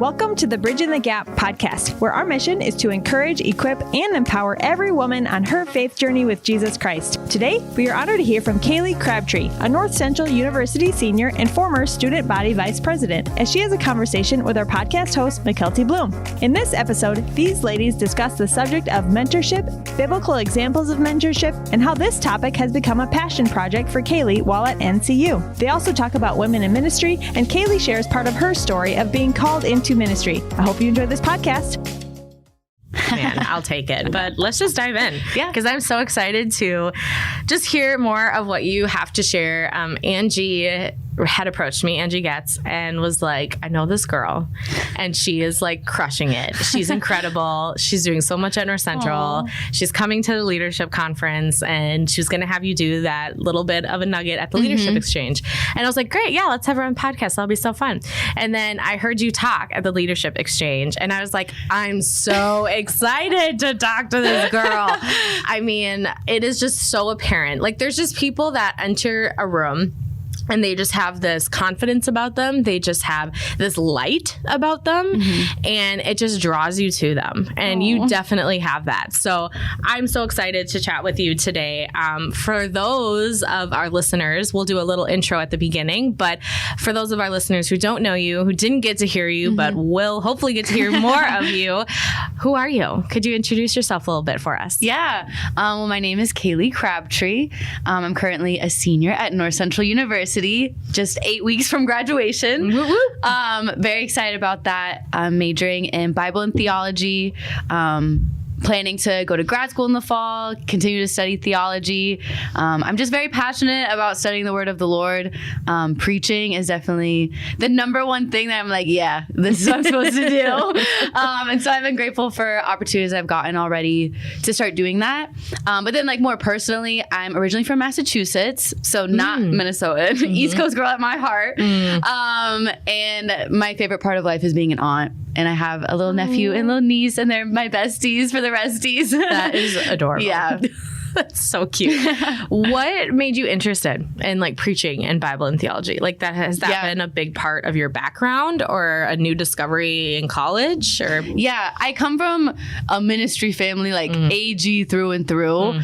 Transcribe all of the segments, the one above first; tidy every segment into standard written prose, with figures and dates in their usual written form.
Welcome to the Bridging the Gap podcast, where our mission is to encourage, equip, and empower every woman on her faith journey with Jesus Christ. Today, we are honored to hear from Kaylie Crabtree, a North Central University senior and former student body vice president, as she has a conversation with our podcast host, McKelty Bloom. In this episode, these ladies discuss the subject of mentorship, biblical examples of mentorship, and how this topic has become a passion project for Kaylie while at NCU. They also talk about women in ministry, and Kaylie shares part of her story of being called into ministry. I hope you enjoy this podcast. Man, I'll take it. But let's just dive in. Yeah. Because I'm so excited to just hear more of what you have to share. Angie had approached me, Angie Getz, and was like, I know this girl, and she is like crushing it. She's incredible. She's doing so much at North Central. Aww. She's coming to the leadership conference, and she's going to have you do that little bit of a nugget at the leadership exchange. And I was like, great. Yeah, let's have her on the podcast. That'll be so fun. And then I heard you talk at the leadership exchange, and I was like, I'm so excited to talk to this girl. I mean, it is just so apparent. Like, there's just people that enter a room and they just have this confidence about them. They just have this light about them, and it just draws you to them. And you definitely have that. So I'm so excited to chat with you today. For those of our listeners, we'll do a little intro at the beginning. But for those of our listeners who don't know you, who didn't get to hear you, but will hopefully get to hear more of you, who are you? Could you introduce yourself a little bit for us? Yeah. Well, my name is Kaylie Crabtree. I'm currently a senior at North Central University. Just 8 weeks from graduation. Very excited about that. I'm majoring in Bible and theology. Planning to go to grad school in the fall, continue to study theology. I'm just very passionate about studying the word of the Lord. Preaching is definitely the number one thing that I'm like, yeah, this is what I'm supposed to do. And so I've been grateful for opportunities I've gotten already to start doing that. But then like more personally, I'm originally from Massachusetts, so not Minnesota, East Coast girl at my heart. And my favorite part of life is being an aunt. And I have a little nephew and little niece, and they're my besties for the resties. That is adorable. Yeah. That's so cute. What made you interested in like preaching and Bible and theology? Like has that been a big part of your background or a new discovery in college? Or yeah, I come from a ministry family, like AG through and through.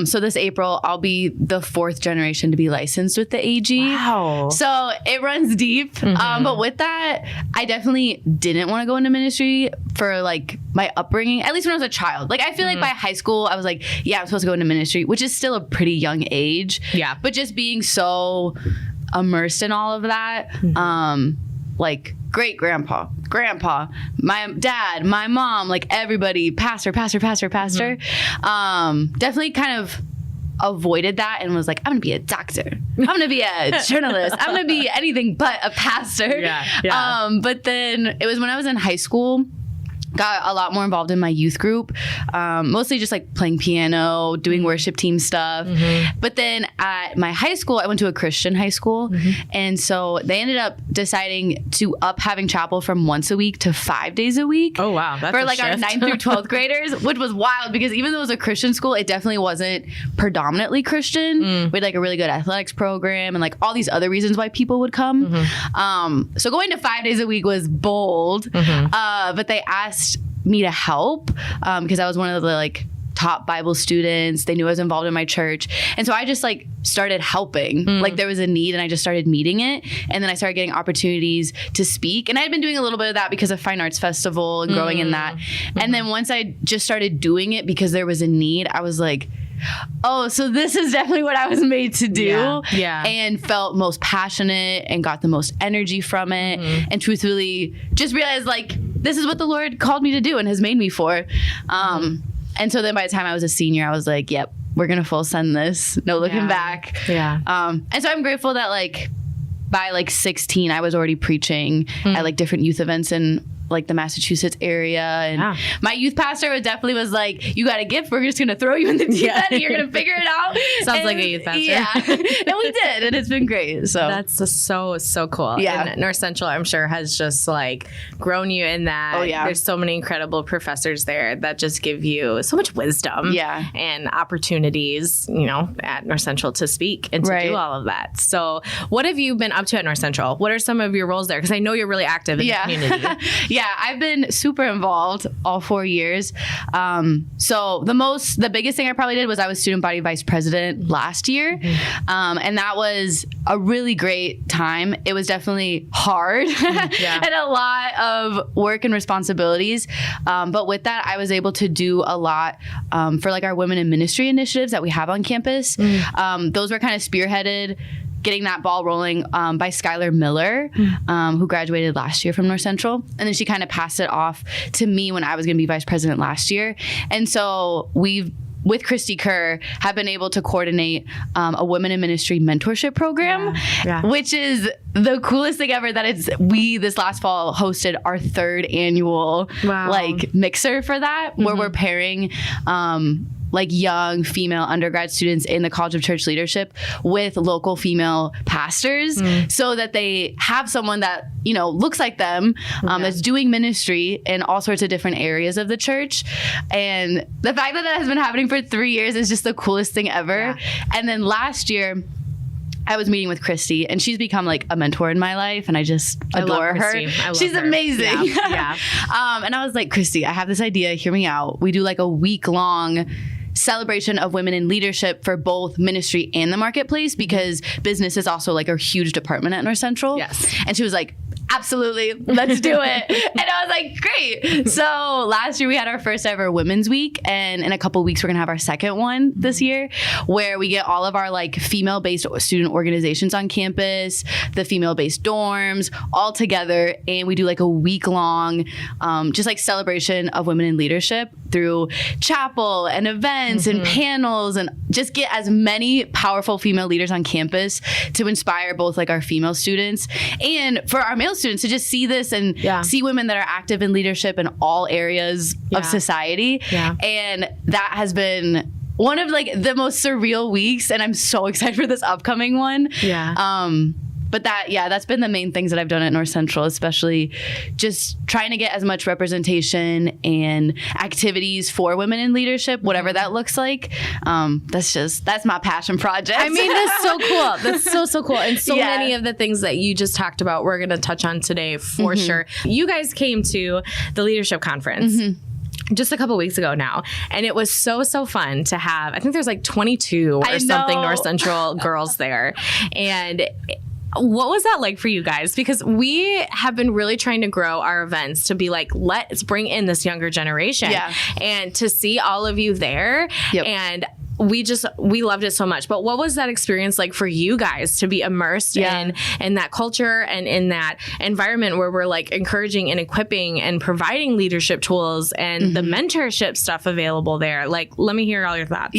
So this April, I'll be the fourth generation to be licensed with the AG. Wow. So it runs deep. But with that, I definitely didn't want to go into ministry for like my upbringing, at least when I was a child. Like I feel like by high school, I was like, yeah, I'm supposed to go into ministry, which is still a pretty young age. Yeah. But just being so immersed in all of that, like great grandpa, my dad, my mom, like everybody, pastor. Definitely kind of avoided that and was like, I'm gonna be a doctor, I'm gonna be a journalist, I'm gonna be anything but a pastor. But then it was when I was in high school, got a lot more involved in my youth group, mostly just like playing piano, doing worship team stuff. But then at my high school, I went to a Christian high school. And so they ended up deciding to up having chapel from once a week to 5 days a week. Oh, wow. That's for like our 9th through 12th graders, which was wild because even though it was a Christian school, it definitely wasn't predominantly Christian. We had like a really good athletics program and like all these other reasons why people would come. So going to 5 days a week was bold. But they asked me to help because I was one of the like top Bible students. They knew I was involved in my church. And so I just like started helping. Like there was a need and I just started meeting it. And then I started getting opportunities to speak. And I had been doing a little bit of that because of Fine Arts Festival and growing in that. And then once I just started doing it because there was a need, I was like, oh, so this is definitely what I was made to do. And felt most passionate and got the most energy from it. And truthfully just realized like, this is what the Lord called me to do and has made me for. And so then by the time I was a senior, I was like, yep, we're going to full send this. No looking back. And so I'm grateful that like by like 16, I was already preaching at like different youth events in like the Massachusetts area. And my youth pastor definitely was like, you got a gift. We're just going to throw you in the deep end and you're going to figure it out. Sounds like a youth pastor. Yeah. And we did. And it's been great. So that's just so cool. Yeah. And North Central, I'm sure, has just like grown you in that. Oh, yeah. There's so many incredible professors there that just give you so much wisdom and opportunities, you know, at North Central to speak and to do all of that. So what have you been up to at North Central? What are some of your roles there? Because I know you're really active in the community. Yeah, I've been super involved all 4 years. So the biggest thing I probably did was I was student body vice president last year. And that was a really great time. It was definitely hard and a lot of work and responsibilities. But with that, I was able to do a lot for like our women in ministry initiatives that we have on campus. Those were kind of spearheaded, getting that ball rolling by Skylar Miller, who graduated last year from North Central. And then she kind of passed it off to me when I was going to be vice president last year. And so with Christy Kerr, have been able to coordinate a women in ministry mentorship program, which is the coolest thing ever. That we this last fall hosted our 3rd annual like mixer for that, where we're pairing like young female undergrad students in the College of Church Leadership with local female pastors, so that they have someone that, you know, looks like them, that's doing ministry in all sorts of different areas of the church. And the fact that that has been happening for 3 years is just the coolest thing ever. And then last year, I was meeting with Christy, and she's become like a mentor in my life, and I just adore her. She's amazing. And I was like, Christy, I have this idea. Hear me out. We do like a week-long celebration of women in leadership for both ministry and the marketplace, because business is also like a huge department at North Central. And she was like, absolutely, let's do it. And I was like, great. So last year we had our first ever Women's Week, and in a couple of weeks we're gonna have our second one this year, where we get all of our like female-based student organizations on campus, the female-based dorms, all together, and we do like a week-long just like celebration of women in leadership through chapel and events and panels, and just get as many powerful female leaders on campus to inspire both like our female students and for our male students to just see this and see women that are active in leadership in all areas of society. And that has been one of like the most surreal weeks, and I'm so excited for this upcoming one. But that's been the main things that I've done at North Central, especially just trying to get as much representation and activities for women in leadership, whatever that looks like. That's my passion project. I mean, that's so cool. That's so cool. And so many of the things that you just talked about, we're going to touch on today for sure. You guys came to the leadership conference just a couple weeks ago now, and it was so fun to have. I think there's like 22 or something North Central girls there. And what was that like for you guys? Because we have been really trying to grow our events to be like, let's bring in this younger generation. And to see all of you there, and we loved it so much. But what was that experience like for you guys to be immersed in that culture and in that environment where we're like encouraging and equipping and providing leadership tools and the mentorship stuff available there? Like, let me hear all your thoughts.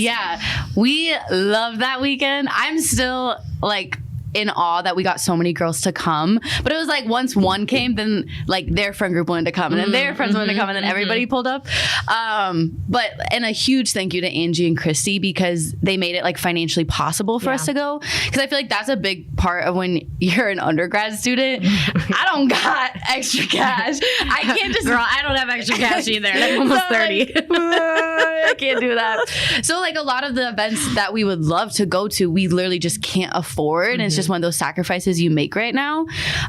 We love that weekend. I'm still like in awe that we got so many girls to come. But it was like once one came, then like their friend group wanted to come, and then their friends wanted to come, and then everybody pulled up. And a huge thank you to Angie and Christy, because they made it like financially possible for us to go. Because I feel like that's a big part of when you're an undergrad student. I don't got extra cash. I can't just... Girl, I don't have extra cash either. I'm almost 30. I can't do that. So like a lot of the events that we would love to go to, we literally just can't afford. And it's just one of those sacrifices you make right now.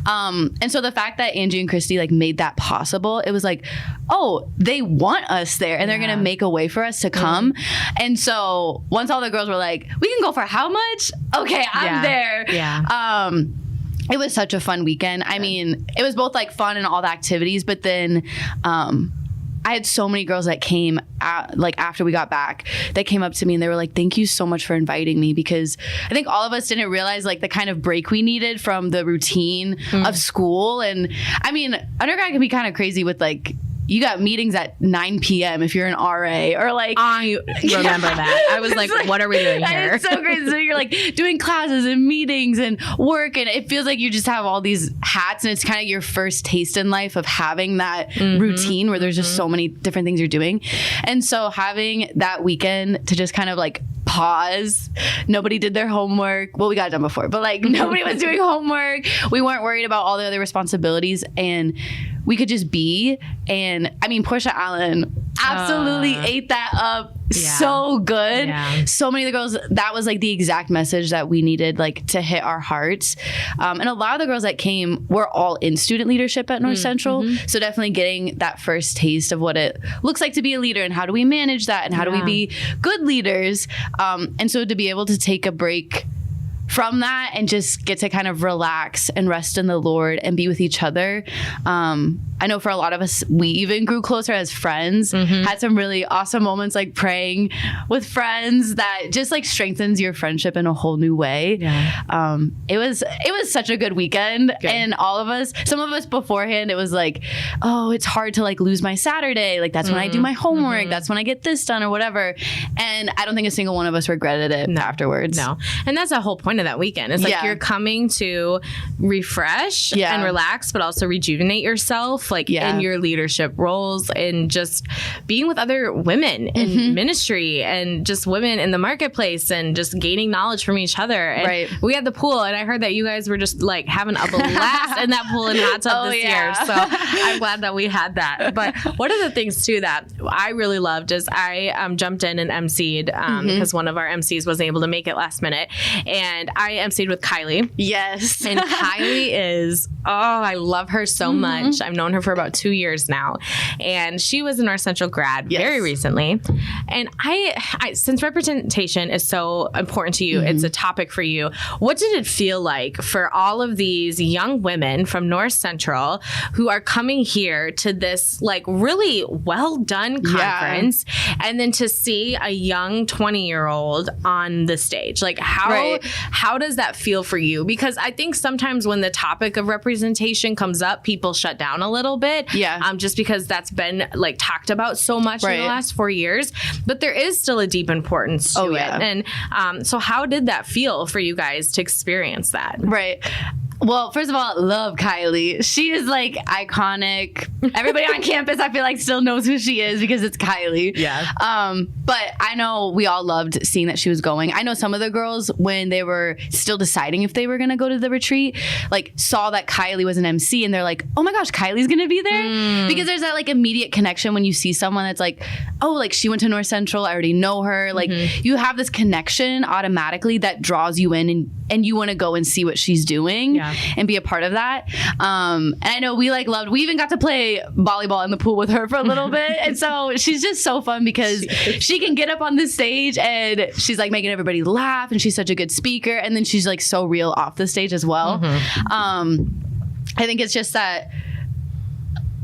And so the fact that Angie and Christy like made that possible, it was like, oh, they want us there, and they're gonna make a way for us to come. And so once all the girls were like, we can go for how much? Okay, I'm there. It was such a fun weekend. I mean, it was both like fun and all the activities, but then I had so many girls that came like after we got back, they came up to me and they were like, thank you so much for inviting me, because I think all of us didn't realize like the kind of break we needed from the routine of school. And I mean, undergrad can be kind of crazy with like you got meetings at 9 p.m. if you're an RA, or like I remember that. I was like, what are we doing here? It's so crazy. So you're like doing classes and meetings and work, and it feels like you just have all these hats, and it's kind of your first taste in life of having that routine where there's just so many different things you're doing. And so having that weekend to just kind of like pause. Nobody did their homework. Well, we got it done before, but like nobody was doing homework. We weren't worried about all the other responsibilities, and we could just be. And I mean, Portia Allen absolutely ate that up so good. Yeah. So many of the girls, that was like the exact message that we needed, like to hit our hearts. And a lot of the girls that came were all in student leadership at North Central. So definitely getting that first taste of what it looks like to be a leader, and how do we manage that, and how do we be good leaders. And so to be able to take a break from that and just get to kind of relax and rest in the Lord and be with each other. I know for a lot of us, we even grew closer as friends, had some really awesome moments like praying with friends that just like strengthens your friendship in a whole new way. Yeah. It was such a good weekend. And all of us, some of us beforehand, it was like, oh, it's hard to like lose my Saturday. Like that's when I do my homework. That's when I get this done or whatever. And I don't think a single one of us regretted it afterwards. No. And that's the whole point of that weekend. It's like you're coming to refresh and relax, but also rejuvenate yourself, like in your leadership roles, and just being with other women in ministry, and just women in the marketplace, and just gaining knowledge from each other. And we had the pool, and I heard that you guys were just like having a blast in that pool and hot tub this year. So I'm glad that we had that. But one of the things too that I really loved is I jumped in and emceed because one of our MCs wasn't able to make it last minute, and I emceed with Kaylie. Yes. And Kaylie is, I love her so much. I've known her for about 2 years now. And she was a North Central grad very recently. And I since representation is so important to you, it's a topic for you. What did it feel like for all of these young women from North Central who are coming here to this like really well done conference, and then to see a young 20-year-old on the stage? Like how does that feel for you? Because I think sometimes when the topic of representation comes up, people shut down a little bit. Just because that's been like talked about so much in the last 4 years. But there is still a deep importance to it. And so how did that feel for you guys to experience that? Right. Well, first of all, love Kaylie. She is like iconic. Everybody on campus, I feel like, still knows who she is because it's Kaylie. Yeah. But I know we all loved seeing that she was going. I know some of the girls, when they were still deciding if they were going to go to the retreat, like saw that Kaylie was an MC, and they're like, oh my gosh, Kylie's going to be there? Because there's that like immediate connection when you see someone that's like, oh, like she went to North Central, I already know her. Like you have this connection automatically that draws you in, and you want to go and see what she's doing. And be a part of that. And I know we like loved, we even got to play volleyball in the pool with her for a little bit. And so she's just so fun because she can get up on the stage and she's like making everybody laugh, and she's such a good speaker. And then she's like so real off the stage as well. I think it's just that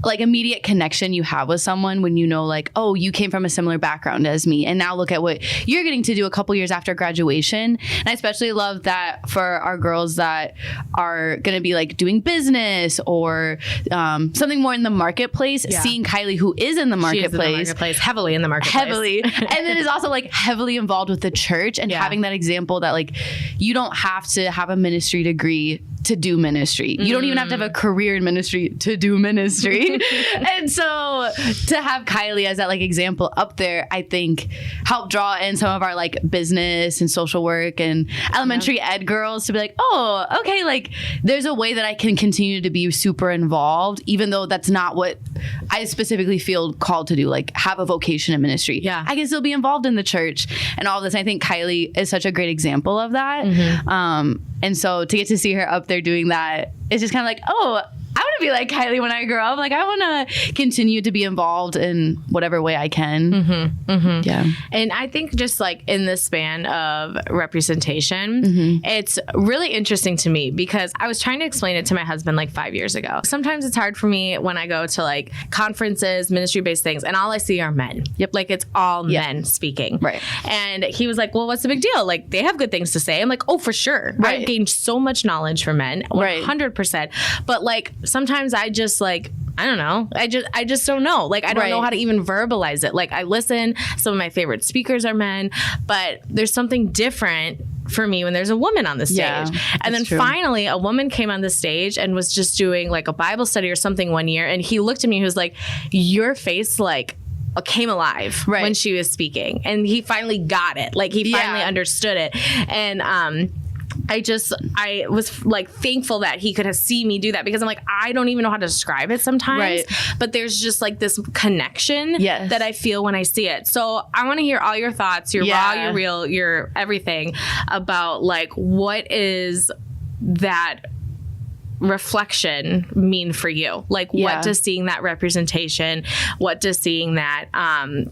like immediate connection you have with someone when you know like, oh, you came from a similar background as me, and now look at what you're getting to do a couple years after graduation. And I especially love that for our girls that are going to be like doing business or something more in the marketplace, seeing Kaylie, who is in the marketplace, heavily in the marketplace, and then is also like heavily involved with the church, and having that example that like you don't have to have a ministry degree to do ministry. You don't even have to have a career in ministry to do ministry. And so to have Kaylie as that like example up there, I think helped draw in some of our like business and social work and elementary ed girls to be like, oh, okay, like there's a way that I can continue to be super involved, even though that's not what I specifically feel called to do, like have a vocation in ministry. I can still be involved in the church and all this. I think Kaylie is such a great example of that. And so to get to see her up there doing that, it's just kind of like, oh, I want to be like Kaylie when I grow up. Like I want to continue to be involved in whatever way I can. Yeah. And I think just like in the span of representation, it's really interesting to me because I was trying to explain it to my husband like 5 years ago. Sometimes it's hard for me when I go to like conferences, ministry-based things, and all I see are men. Like it's all men speaking. And he was like, well, what's the big deal? Like they have good things to say. I'm like, oh, for sure. I've gained so much knowledge from men, 100%. But like, sometimes I just like I don't know. I just don't know. Like, I don't know how to even verbalize it. Like, I listen. Some of my favorite speakers are men, but there's something different for me when there's a woman on the stage. Yeah, and then finally a woman came on the stage and was just doing like a Bible study or something one year. And he looked at me, he was like, your face like came alive when she was speaking. And he finally got it. Like, he finally understood it. And, I was like thankful that he could see me do that, because I'm like, I don't even know how to describe it sometimes, but there's just like this connection that I feel when I see it. So I want to hear all your thoughts, your raw, your real, your everything about like, what is that reflection mean for you? Like, what does seeing that representation, what does seeing that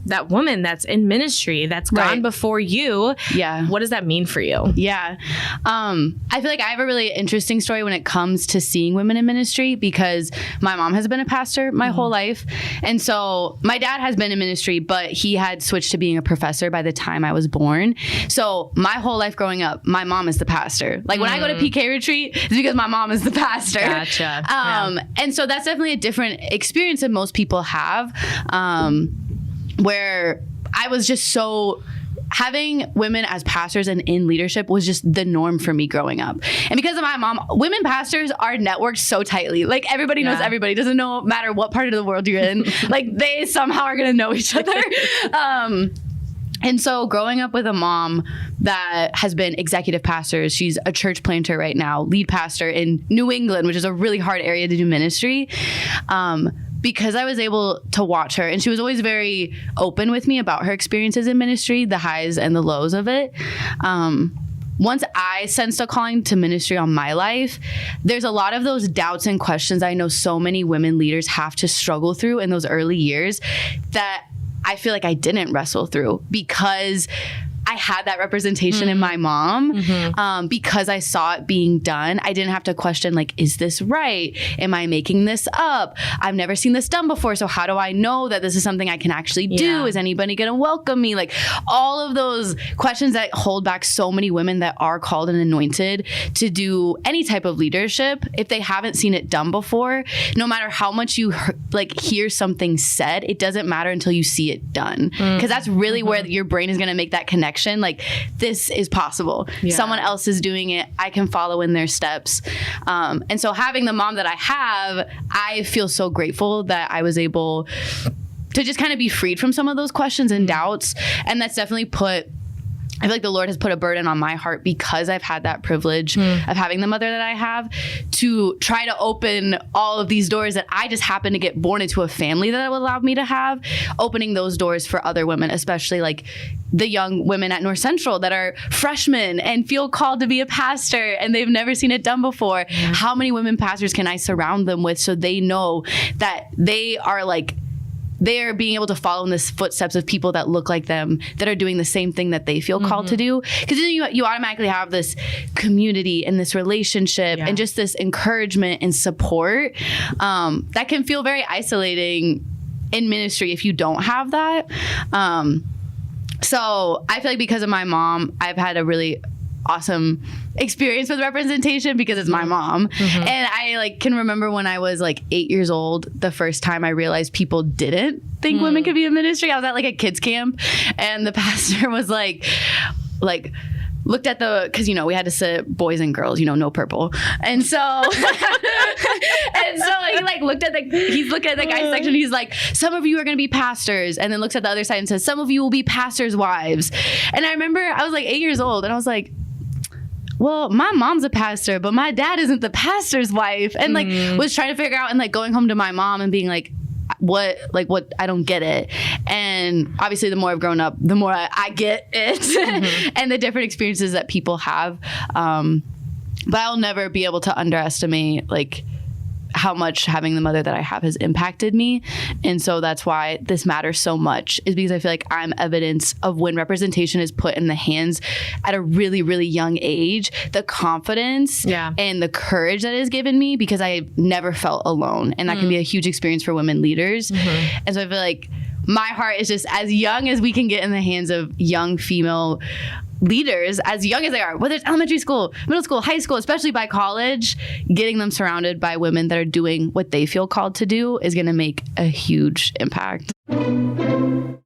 that woman that's in ministry, that's gone before you, what does that mean for you? I feel like I have a really interesting story when it comes to seeing women in ministry, because my mom has been a pastor my whole life, and so my dad has been in ministry, but he had switched to being a professor by the time I was born. So my whole life growing up, my mom is the pastor. Like, when I go to PK retreat, it's because my mom is the pastor. Gotcha. And so that's definitely a different experience than most people have, where I was just so... Having women as pastors and in leadership was just the norm for me growing up. And because of my mom, women pastors are networked so tightly. Like, everybody knows everybody. Doesn't matter what part of the world you're in. Like, they somehow are going to know each other. And so growing up with a mom that has been executive pastor, she's a church planter right now, lead pastor in New England, which is a really hard area to do ministry. Because I was able to watch her, and she was always very open with me about her experiences in ministry, the highs and the lows of it. Once I sensed a calling to ministry on my life, there's a lot of those doubts and questions I know so many women leaders have to struggle through in those early years that I feel like I didn't wrestle through, because I had that representation in my mom, because I saw it being done. I didn't have to question, like, is this right? Am I making this up? I've never seen this done before, so how do I know that this is something I can actually do? Is anybody going to welcome me? Like, all of those questions that hold back so many women that are called and anointed to do any type of leadership. If they haven't seen it done before, no matter how much you hear something said, it doesn't matter until you see it done. Because that's really where your brain is going to make that connection. Like, this is possible. Someone else is doing it. I can follow in their steps. And so having the mom that I have, I feel so grateful that I was able to just kind of be freed from some of those questions and doubts. And that's definitely I feel like the Lord has put a burden on my heart, because I've had that privilege of having the mother that I have, to try to open all of these doors that I just happened to get born into a family that allowed me to have, opening those doors for other women, especially like the young women at North Central that are freshmen and feel called to be a pastor and they've never seen it done before. How many women pastors can I surround them with so they know that they are being able to follow in the footsteps of people that look like them, that are doing the same thing that they feel called to do? Because then you automatically have this community and this relationship and just this encouragement and support that can feel very isolating in ministry if you don't have that. So I feel like because of my mom, I've had a really awesome experience with representation because it's my mom. And I can remember when I was 8 years old, the first time I realized people didn't think women could be in ministry. I was at a kids camp, and the pastor was looked at because we had to sit boys and girls, no purple, and so he looked at the guys section. He's like, some of you are going to be pastors, and then looks at the other side and says, some of you will be pastors' wives. And I remember I was 8 years old, and I was like, well, my mom's a pastor, but my dad isn't the pastor's wife. And was trying to figure out, and going home to my mom and being what, I don't get it. And obviously the more I've grown up, the more I get it and the different experiences that people have. But I'll never be able to underestimate how much having the mother that I have has impacted me. And so that's why this matters so much, is because I feel like I'm evidence of when representation is put in the hands at a really, really young age, the confidence and the courage that is given me, because I never felt alone. And that can be a huge experience for women leaders. And so I feel like my heart is just as young as we can get in the hands of young female leaders as young as they are, whether it's elementary school, middle school, high school, especially by college, getting them surrounded by women that are doing what they feel called to do is going to make a huge impact.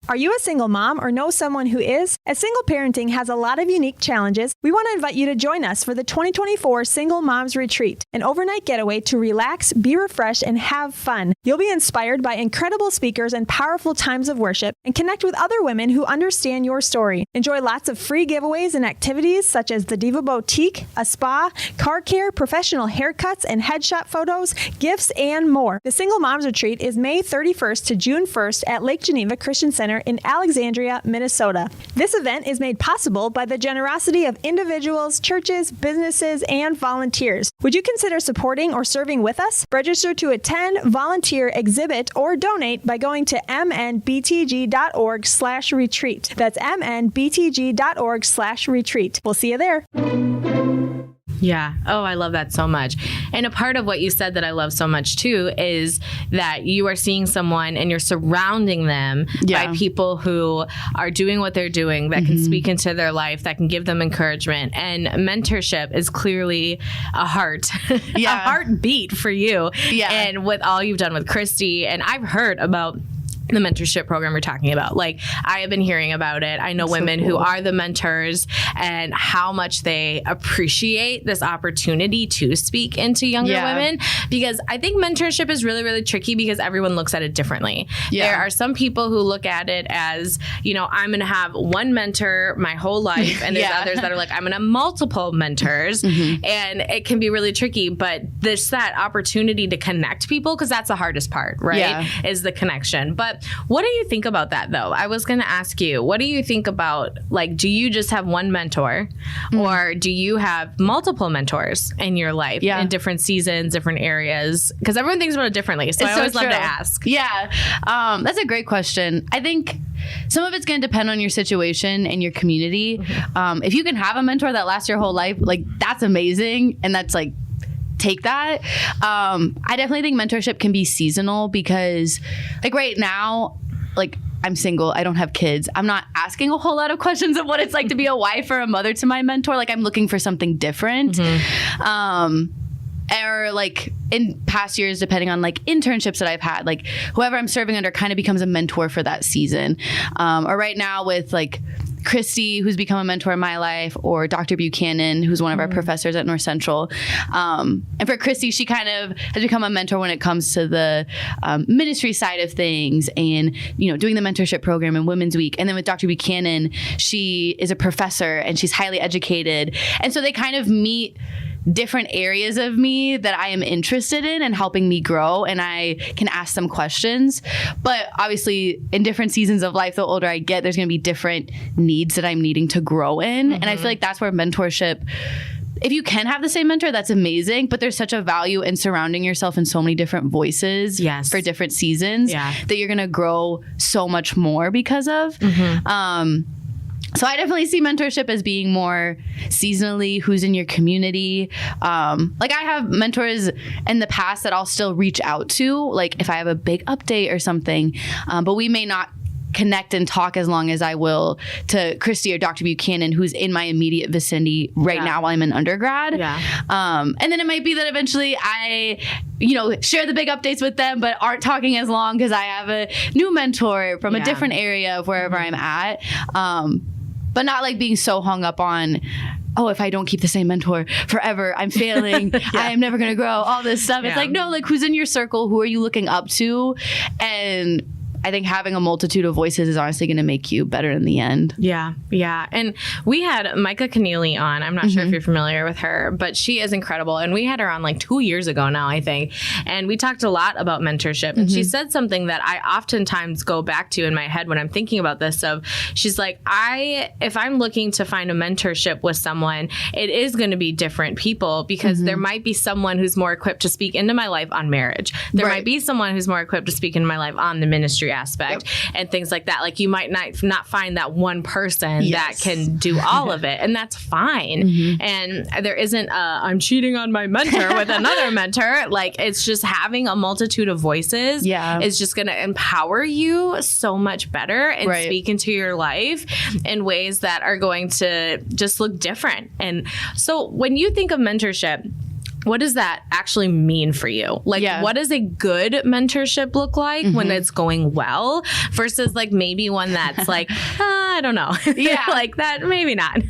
Are you a single mom or know someone who is? As single parenting has a lot of unique challenges, we want to invite you to join us for the 2024 Single Moms Retreat, an overnight getaway to relax, be refreshed, and have fun. You'll be inspired by incredible speakers and powerful times of worship, and connect with other women who understand your story. Enjoy lots of free giveaways and activities such as the Diva Boutique, a spa, car care, professional haircuts, and headshot photos, gifts, and more. The Single Moms Retreat is May 31st to June 1st at Lake Geneva Christian Center in Alexandria, Minnesota. This event is made possible by the generosity of individuals, churches, businesses, and volunteers. Would you consider supporting or serving with us? Register to attend, volunteer, exhibit, or donate by going to mnbtg.org/retreat. That's mnbtg.org/retreat. We'll see you there. Yeah. Oh, I love that so much. And a part of what you said that I love so much too is that you are seeing someone and you're surrounding them by people who are doing what they're doing, that can speak into their life, that can give them encouragement. And mentorship is clearly a heartbeat for you. Yeah. And with all you've done with Christy, and I've heard about the mentorship program we're talking about. Like, I have been hearing about it. I know women who are the mentors and how much they appreciate this opportunity to speak into younger women, because I think mentorship is really, really tricky because everyone looks at it differently. There are some people who look at it as, you know, I'm going to have one mentor my whole life, and there's others that are like, I'm going to have multiple mentors, and it can be really tricky, but there's that opportunity to connect people, because that's the hardest part, right? Is the connection. But what do you think about that, though? I was going to ask you, what do you think about, like, do you just have one mentor, or do you have multiple mentors in your life in different seasons, different areas? Because everyone thinks about it differently. So I always love to ask. Yeah. That's a great question. I think some of it's going to depend on your situation and your community. If you can have a mentor that lasts your whole life, like, that's amazing. And that's like, take that. I definitely think mentorship can be seasonal, because like right now, like, I'm single, I don't have kids. I'm not asking a whole lot of questions of what it's like to be a wife or a mother to my mentor. Like, I'm looking for something different. Or like in past years, depending on like internships that I've had, like whoever I'm serving under kind of becomes a mentor for that season. Or right now with like Christy, who's become a mentor in my life, or Dr. Buchanan, who's one of our professors at North Central. And for Christy, she kind of has become a mentor when it comes to the ministry side of things, and, you know, doing the mentorship program in Women's Week. And then with Dr. Buchanan, she is a professor and she's highly educated. And so they kind of meet different areas of me that I am interested in and helping me grow, and I can ask them questions. But obviously, in different seasons of life, the older I get, there's going to be different needs that I'm needing to grow in. And I feel like that's where mentorship, if you can have the same mentor, that's amazing. But there's such a value in surrounding yourself in so many different voices for different seasons that you're going to grow so much more because of. So I definitely see mentorship as being more seasonally, who's in your community. Like, I have mentors in the past that I'll still reach out to, like if I have a big update or something, but we may not connect and talk as long as I will to Christy or Dr. Buchanan, who's in my immediate vicinity right now while I'm in undergrad. And then it might be that eventually I, you know, share the big updates with them, but aren't talking as long because I have a new mentor from a different area of wherever I'm at. But not like being so hung up on, oh, if I don't keep the same mentor forever, I'm failing. I am never going to grow, all this stuff. It's like, no, like, who's in your circle? Who are you looking up to? And I think having a multitude of voices is honestly going to make you better in the end. Yeah. And we had Micah Kaylie on. I'm not sure if you're familiar with her, but she is incredible. And we had her on like 2 years ago now, I think. And we talked a lot about mentorship. And she said something that I oftentimes go back to in my head when I'm thinking about this. So she's like, if I'm looking to find a mentorship with someone, it is going to be different people, because there might be someone who's more equipped to speak into my life on marriage. There might be someone who's more equipped to speak into my life on the ministry ministry aspect and things like that. Like you might not find that one person that can do all of it, and that's fine. And there isn't I'm cheating on my mentor with another mentor. Like it's just having a multitude of voices is just going to empower you so much better and speak into your life in ways that are going to just look different. And so when you think of mentorship, what does that actually mean for you? Like, what does a good mentorship look like when it's going well versus like maybe one that's like, I don't know. Like that, maybe not.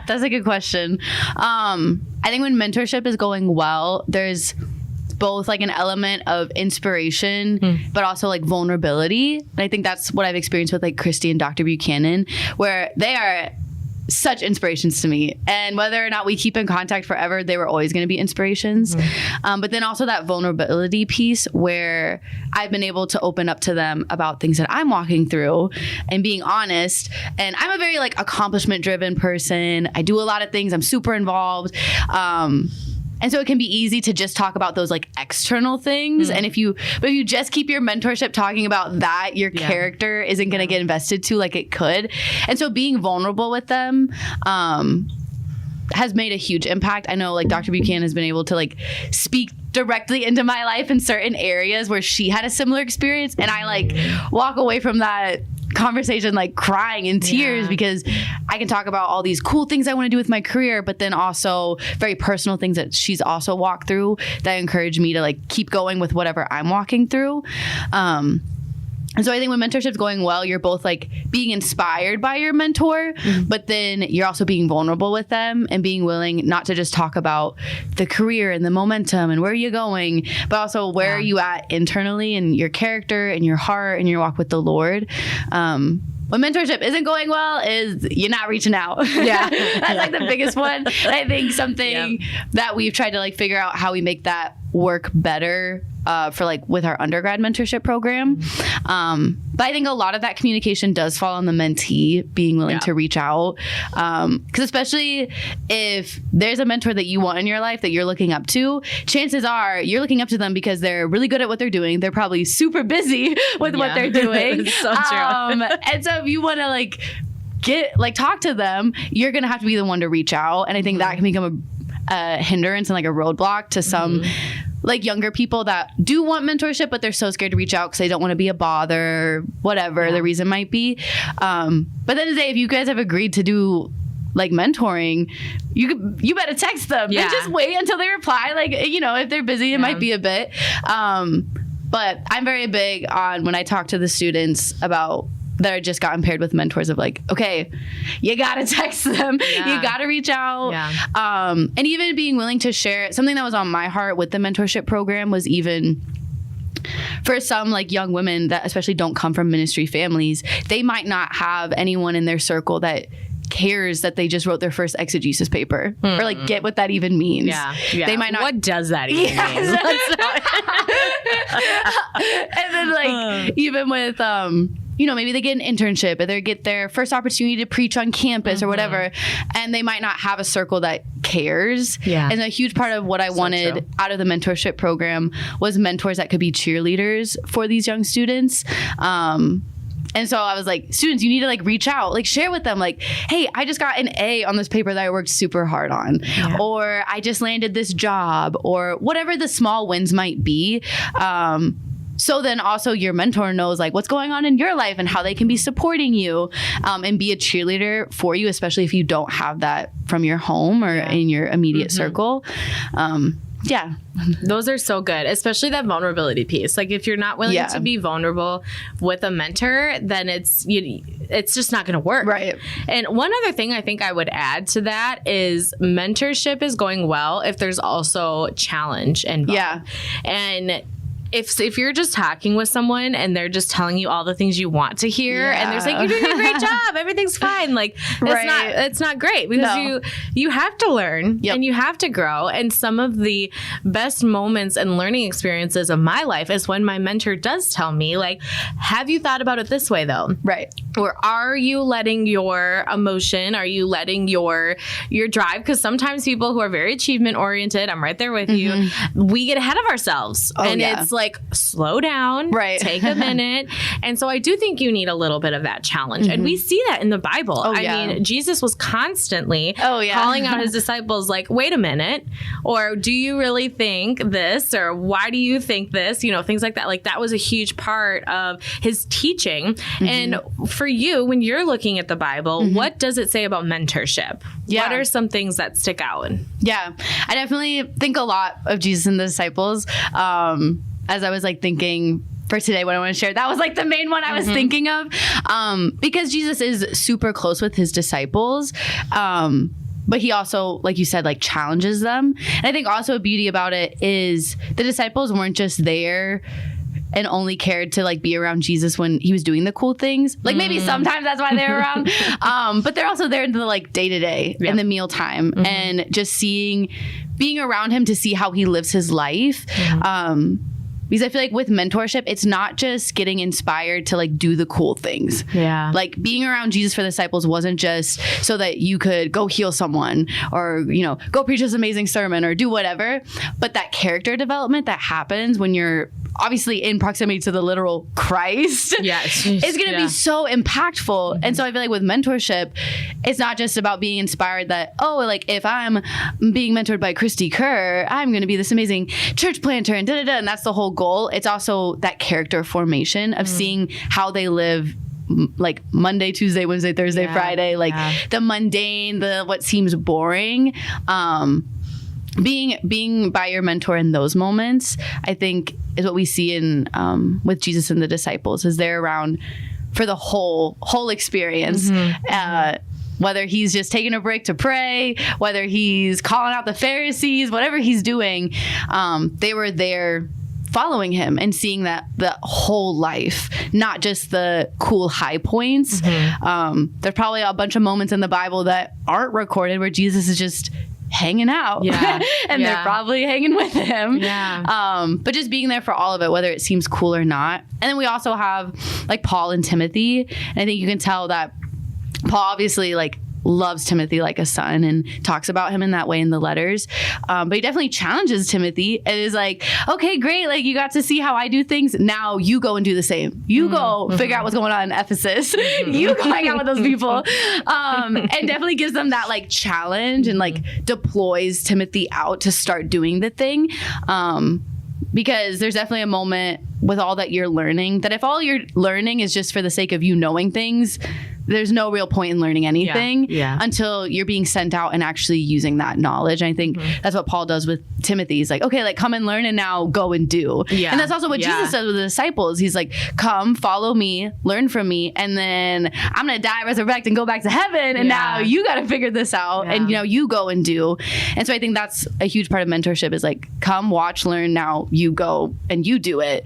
That's a good question. I think when mentorship is going well, there's both like an element of inspiration, but also like vulnerability. And I think that's what I've experienced with like Christy and Dr. Buchanan, where they are such inspirations to me. And whether or not we keep in contact forever, they were always going to be inspirations. But then also that vulnerability piece where I've been able to open up to them about things that I'm walking through and being honest. And I'm a very like accomplishment driven person. I do a lot of things. I'm super involved. And so it can be easy to just talk about those like external things. And if you just keep your mentorship talking about that, your character isn't going to get invested to like it could. And so being vulnerable with them has made a huge impact. I know like Dr. Buchanan has been able to like speak directly into my life in certain areas where she had a similar experience. And I like walk away from that conversation like crying in tears because I can talk about all these cool things I want to do with my career, but then also very personal things that she's also walked through that encourage me to like keep going with whatever I'm walking through. And so I think when mentorship's going well, you're both like being inspired by your mentor, but then you're also being vulnerable with them and being willing not to just talk about the career and the momentum and where you're going, but also where are you at internally and your character and your heart and your walk with the Lord. When mentorship isn't going well is you're not reaching out. That's like the biggest one. I think something that we've tried to like figure out how we make that work better for like with our undergrad mentorship program. But I think a lot of that communication does fall on the mentee being willing to reach out. Because especially if there's a mentor that you want in your life that you're looking up to, chances are you're looking up to them because they're really good at what they're doing. They're probably super busy with what they're doing. So true. And so if you want to like talk to them, you're going to have to be the one to reach out. And I think that can become a hindrance and like a roadblock to some like younger people that do want mentorship, but they're so scared to reach out because they don't want to be a bother, whatever the reason might be. But then today, if you guys have agreed to do like mentoring, you better text them and just wait until they reply. Like, you know, if they're busy, it might be a bit. But I'm very big on when I talk to the students about that are just gotten paired with mentors of like, okay, you gotta text them, you gotta reach out. And even being willing to share something that was on my heart with the mentorship program was even for some like young women that especially don't come from ministry families, they might not have anyone in their circle that cares that they just wrote their first exegesis paper or like get what that even means. They might not. What does that even mean? And then like even with you know, maybe they get an internship or they get their first opportunity to preach on campus or whatever, and they might not have a circle that cares. And a huge part of what I wanted out of the mentorship program was mentors that could be cheerleaders for these young students. And so I was like, students, you need to like reach out, like share with them, like, hey, I just got an A on this paper that I worked super hard on, or I just landed this job, or whatever the small wins might be. So then also your mentor knows like what's going on in your life and how they can be supporting you and be a cheerleader for you, especially if you don't have that from your home or in your immediate circle. Those are so good, especially that vulnerability piece. Like if you're not willing to be vulnerable with a mentor, then it's just not going to work. Right. And one other thing I think I would add to that is mentorship is going well if there's also challenge involved. And if you're just talking with someone and they're just telling you all the things you want to hear and they're saying, you're doing a great job, everything's fine. Like it's not great because you have to learn and you have to grow. And some of the best moments and learning experiences of my life is when my mentor does tell me like, have you thought about it this way though? Right. Or are you letting your emotion, are you letting your drive? Because sometimes people who are very achievement oriented, I'm right there with you, we get ahead of ourselves. And it's like, slow down, right? Take a minute. And so I do think you need a little bit of that challenge. And we see that in the Bible. I mean, Jesus was constantly calling out his disciples like, wait a minute, or do you really think this, or why do you think this? You know, things like that. Like, that was a huge part of his teaching. And for you, when you're looking at the Bible, what does it say about mentorship? What are some things that stick out? Yeah, I definitely think a lot of Jesus and the disciples. As I was like thinking for today, what I want to share, that was like the main one I was thinking of, because Jesus is super close with his disciples. But he also, like you said, like challenges them. And I think also a beauty about it is the disciples weren't just there and only cared to like be around Jesus when he was doing the cool things. Like maybe sometimes that's why they're around. But they're also there in the like day to day in the mealtime and just being around him to see how he lives his life. Because I feel like with mentorship, it's not just getting inspired to like do the cool things. Yeah. Like being around Jesus for the disciples wasn't just so that you could go heal someone or, you know, go preach this amazing sermon or do whatever. But that character development that happens when you're obviously in proximity to the literal Christ is going to be so impactful. And so I feel like with mentorship, it's not just about being inspired that, oh, like if I'm being mentored by Christy Kerr, I'm going to be this amazing church planter and and that's the whole goal. It's also that character formation of seeing how they live like Monday, Tuesday, Wednesday, Thursday, Friday, like the mundane, the what seems boring. Being by your mentor in those moments, I think is what we see in with Jesus and the disciples, is they're around for the whole experience. Whether he's just taking a break to pray, whether he's calling out the Pharisees, whatever he's doing, they were there following him and seeing that the whole life, not just the cool high points. There's probably a bunch of moments in the Bible that aren't recorded where Jesus is just hanging out and they're probably hanging with him. But just being there for all of it, whether it seems cool or not. And then we also have like Paul and Timothy. And I think you can tell that Paul obviously like loves Timothy like a son and talks about him in that way in the letters. But he definitely challenges Timothy and is like, okay, great. Like you got to see how I do things. Now you go and do the same. You go figure out what's going on in Ephesus. You go hang out with those people. And definitely gives them that like challenge and like deploys Timothy out to start doing the thing. Because there's definitely a moment with all that you're learning that if all you're learning is just for the sake of you knowing things, there's no real point in learning anything until you're being sent out and actually using that knowledge. And I think that's what Paul does with Timothy. He's like, okay, like come and learn and now go and do. And that's also what Jesus says with the disciples. He's like, come, follow me, learn from me, and then I'm going to die, resurrect, and go back to heaven. And now you got to figure this out and, you know, you go and do. And so I think that's a huge part of mentorship is like, come, watch, learn, now you go and you do it.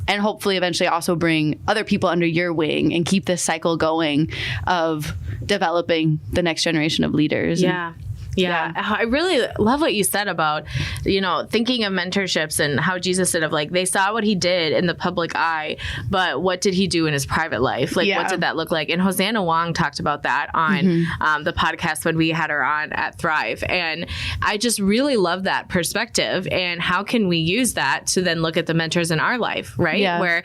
And hopefully eventually also bring other people under your wing and keep this cycle going of developing the next generation of leaders. Yeah. I really love what you said about, you know, thinking of mentorships and how Jesus said of like, they saw what he did in the public eye, but what did he do in his private life? Like, what did that look like? And Hosanna Wong talked about that on the podcast when we had her on at Thrive. And I just really love that perspective. And how can we use that to then look at the mentors in our life, right? Where,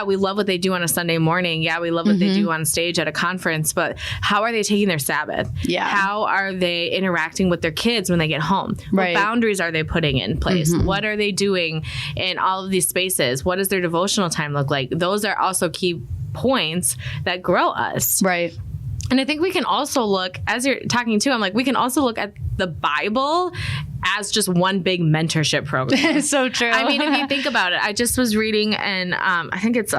we love what they do on a Sunday morning. We love what they do on stage at a conference, but how are they taking their Sabbath? How are they interacting with their kids when they get home? What boundaries are they putting in place? What are they doing in all of these spaces? What does their devotional time look like? Those are also key points that grow us. And I think we can also look, as you're talking too, I'm like, we can also look at the Bible as just one big mentorship program. So true. I mean, if you think about it, I just was reading and I think it's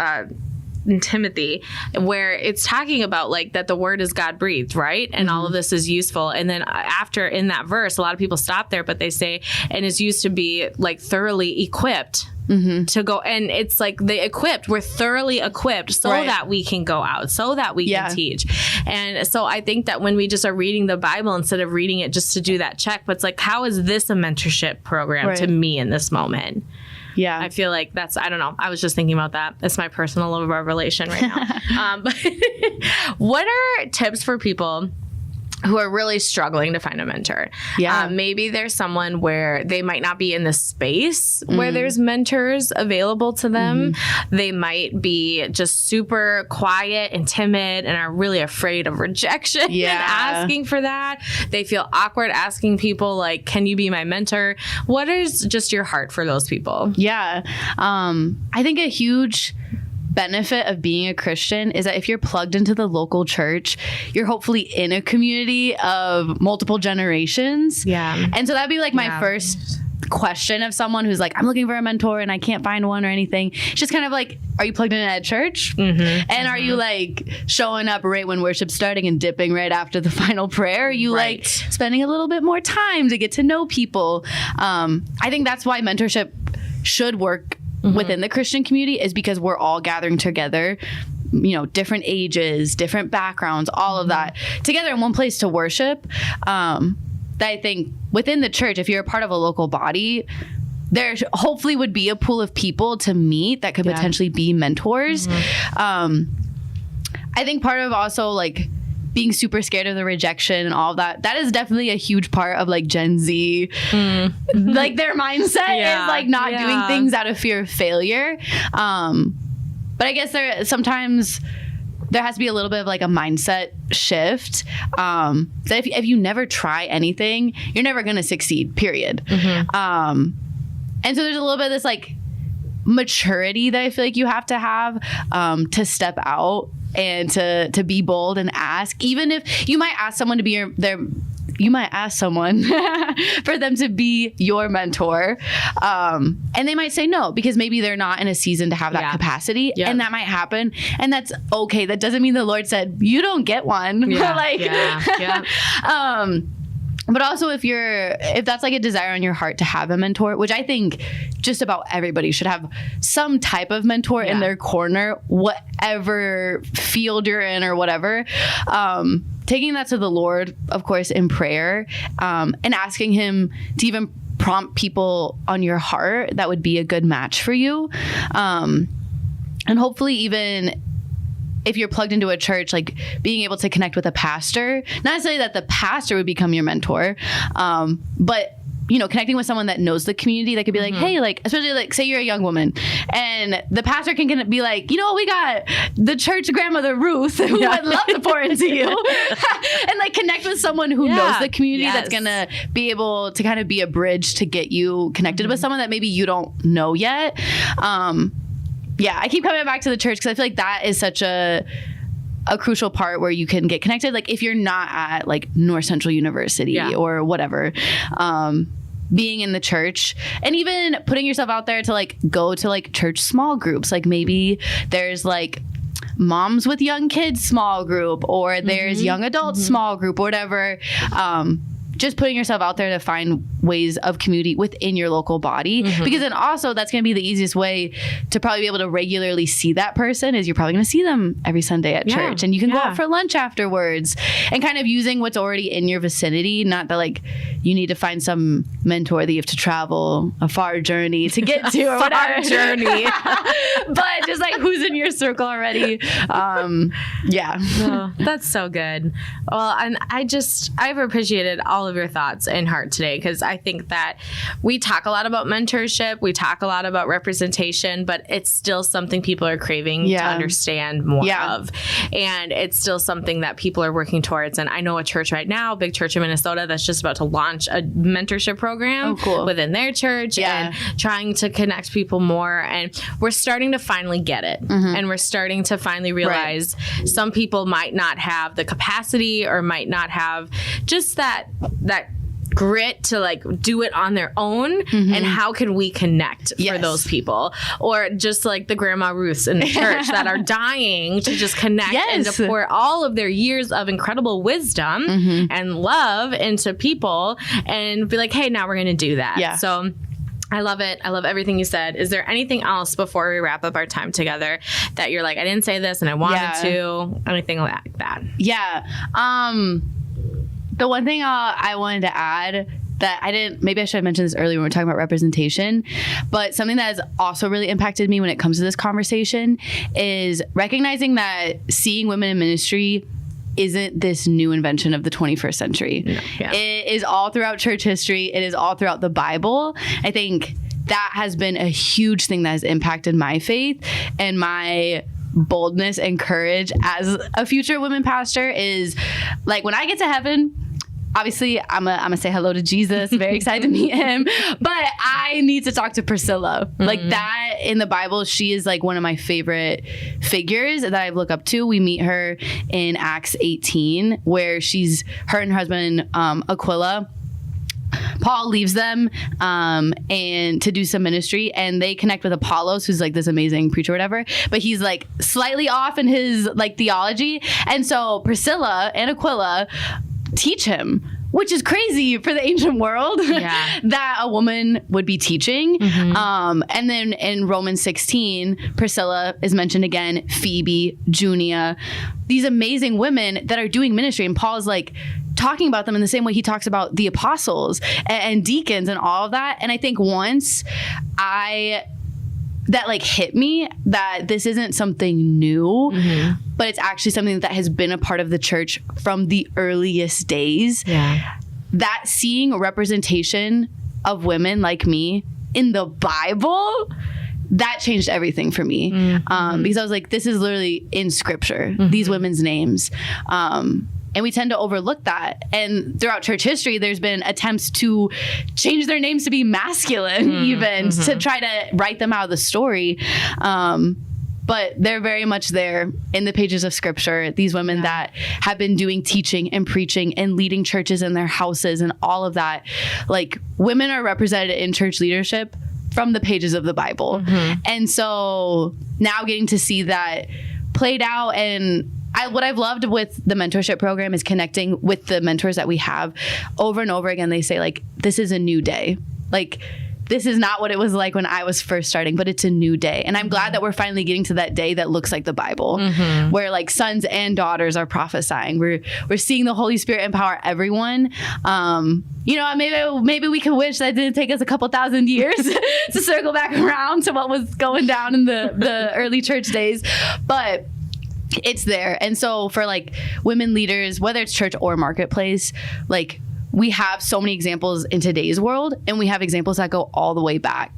in Timothy, where it's talking about like that the word is God breathed, right? And all of this is useful. And then after in that verse, a lot of people stop there, but they say, and is used to be like thoroughly equipped to go. And it's like we're thoroughly equipped so that we can go out, so that we can teach. And so I think that when we just are reading the Bible instead of reading it just to do that check, but it's like, how is this a mentorship program to me in this moment? I feel like that's, I don't know. I was just thinking about that. It's my personal love revelation right now. But what are tips for people who are really struggling to find a mentor. Yeah. Maybe there's someone where they might not be in the space where there's mentors available to them. They might be just super quiet and timid and are really afraid of rejection and asking for that. They feel awkward asking people like, can you be my mentor? What is just your heart for those people? Yeah. I think a huge benefit of being a Christian is that if you're plugged into the local church, you're hopefully in a community of multiple generations. Yeah. And so that'd be like my first question of someone who's like, I'm looking for a mentor and I can't find one or anything. It's just kind of like, are you plugged in at church? And are you like showing up right when worship's starting and dipping right after the final prayer? Are you like spending a little bit more time to get to know people? I think that's why mentorship should work within the Christian community, is because we're all gathering together, you know, different ages, different backgrounds, all of that together in one place to worship. That I think within the church, if you're a part of a local body, there hopefully would be a pool of people to meet that could potentially be mentors. I think part of also like being super scared of the rejection and all of that is definitely a huge part of like Gen Z. Like their mindset is like not doing things out of fear of failure. But I guess sometimes there has to be a little bit of like a mindset shift. That if you never try anything, you're never going to succeed, period. And so there's a little bit of this like maturity that I feel like you have to have to step out and to be bold and ask, even if you might ask someone to be you might ask someone for them to be your mentor. And they might say no, because maybe they're not in a season to have that capacity. And that might happen. And that's okay. That doesn't mean the Lord said, you don't get one. But also if that's like a desire on your heart to have a mentor, which I think just about everybody should have some type of mentor in their corner, whatever field you're in or whatever, taking that to the Lord, of course, in prayer, and asking him to even prompt people on your heart that would be a good match for you. And hopefully even if you're plugged into a church, like being able to connect with a pastor, not necessarily that the pastor would become your mentor, but you know, connecting with someone that knows the community that could be like, hey, like, especially like say you're a young woman and the pastor can be like, you know, we got the church grandmother Ruth who would love to pour into you and like connect with someone who knows the community that's going to be able to kind of be a bridge to get you connected with someone that maybe you don't know yet. I keep coming back to the church because I feel like that is such a crucial part where you can get connected. Like if you're not at like North Central University or whatever, being in the church and even putting yourself out there to like go to like church small groups. Like maybe there's like moms with young kids small group, or there's young adults small group, or whatever. Just putting yourself out there to find ways of community within your local body, because then also that's going to be the easiest way to probably be able to regularly see that person is you're probably going to see them every Sunday at church, and you can go out for lunch afterwards, and kind of using what's already in your vicinity. Not that like you need to find some mentor that you have to travel a far journey to get to or whatever journey, but just like who's in your circle already. That's so good. Well, and I've appreciated all of your thoughts and heart today, because I think that we talk a lot about mentorship, we talk a lot about representation, but it's still something people are craving to understand more of, and it's still something that people are working towards. And I know a church right now, big church in Minnesota, that's just about to launch a mentorship program within their church and trying to connect people more, and we're starting to finally get it, and we're starting to finally realize some people might not have the capacity or might not have just that grit to like do it on their own, and how can we connect for those people, or just like the grandma Ruths in the church that are dying to just connect and to pour all of their years of incredible wisdom and love into people and be like, hey, now we're going to do that. So I love it. I love everything you said. Is there anything else before we wrap up our time together that you're like, I didn't say this and I wanted to, anything like that? The one thing I wanted to add that I didn't, maybe I should have mentioned this earlier when we were talking about representation, but something that has also really impacted me when it comes to this conversation is recognizing that seeing women in ministry isn't this new invention of the 21st century. No, yeah. It is all throughout church history. It is all throughout the Bible. I think that has been a huge thing that has impacted my faith and my boldness and courage as a future women pastor is like when I get to heaven, obviously I'm gonna say hello to Jesus, very excited to meet him, but I need to talk to Priscilla. Like that in the Bible, she is like one of my favorite figures that I look up to. We meet her in Acts 18 where her and her husband Aquila, Paul leaves them and to do some ministry, and they connect with Apollos, who's like this amazing preacher or whatever, but he's like slightly off in his like theology. And so Priscilla and Aquila teach him, which is crazy for the ancient world that a woman would be teaching. And then in Romans 16, Priscilla is mentioned again, Phoebe, Junia, these amazing women that are doing ministry. And Paul is like talking about them in the same way he talks about the apostles and deacons and all of that. And I think once that like hit me that this isn't something new, but it's actually something that has been a part of the church from the earliest days. That seeing a representation of women like me in the Bible, that changed everything for me. Because I was like, this is literally in scripture, these women's names. And we tend to overlook that. And throughout church history, there's been attempts to change their names to be masculine, even to try to write them out of the story. But they're very much there in the pages of scripture. These women that have been doing teaching and preaching and leading churches in their houses and all of that. Like women are represented in church leadership from the pages of the Bible. And so now getting to see that played out, and what I've loved with the mentorship program is connecting with the mentors that we have over and over again. They say like, this is a new day. Like, this is not what it was like when I was first starting, but it's a new day. And I'm glad that we're finally getting to that day that looks like the Bible, where like sons and daughters are prophesying. We're seeing the Holy Spirit empower everyone. You know, maybe we can wish that it didn't take us a couple thousand years to circle back around to what was going down in the early church days. But it's there. And so for like women leaders, whether it's church or marketplace, like we have so many examples in today's world, and we have examples that go all the way back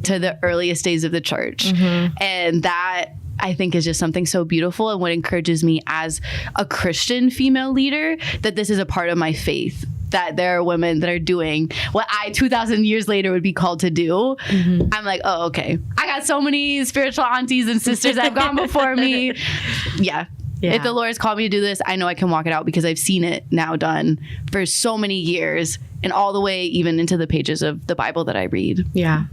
to the earliest days of the church. And that I think is just something so beautiful, and what encourages me as a Christian female leader, that this is a part of my faith, that there are women that are doing what I 2,000 years later would be called to do. I'm like, oh, okay. I got so many spiritual aunties and sisters that have gone before me. If the Lord has called me to do this, I know I can walk it out because I've seen it now done for so many years, and all the way even into the pages of the Bible that I read. Yeah.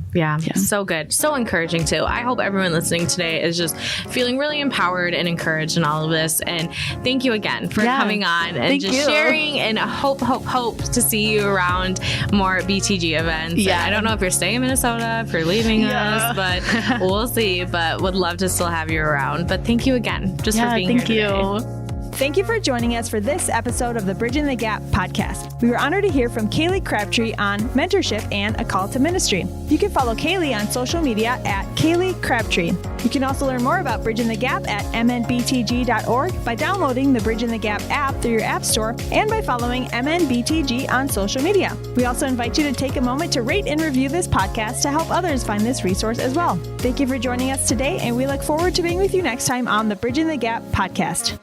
So good. So encouraging too. I hope everyone listening today is just feeling really empowered and encouraged in all of this. And thank you again for coming on and sharing, and hope to see you around more BTG events. And I don't know if you're staying in Minnesota, if you're leaving us, but we'll see. But would love to still have you around. But thank you again just for being here today. Thank you for joining us for this episode of the Bridging the Gap podcast. We were honored to hear from Kaylie Crabtree on mentorship and a call to ministry. You can follow Kaylie on social media at Kaylie Crabtree. You can also learn more about Bridging the Gap at mnbtg.org by downloading the Bridging the Gap app through your app store and by following MNBTG on social media. We also invite you to take a moment to rate and review this podcast to help others find this resource as well. Thank you for joining us today, and we look forward to being with you next time on the Bridging the Gap podcast.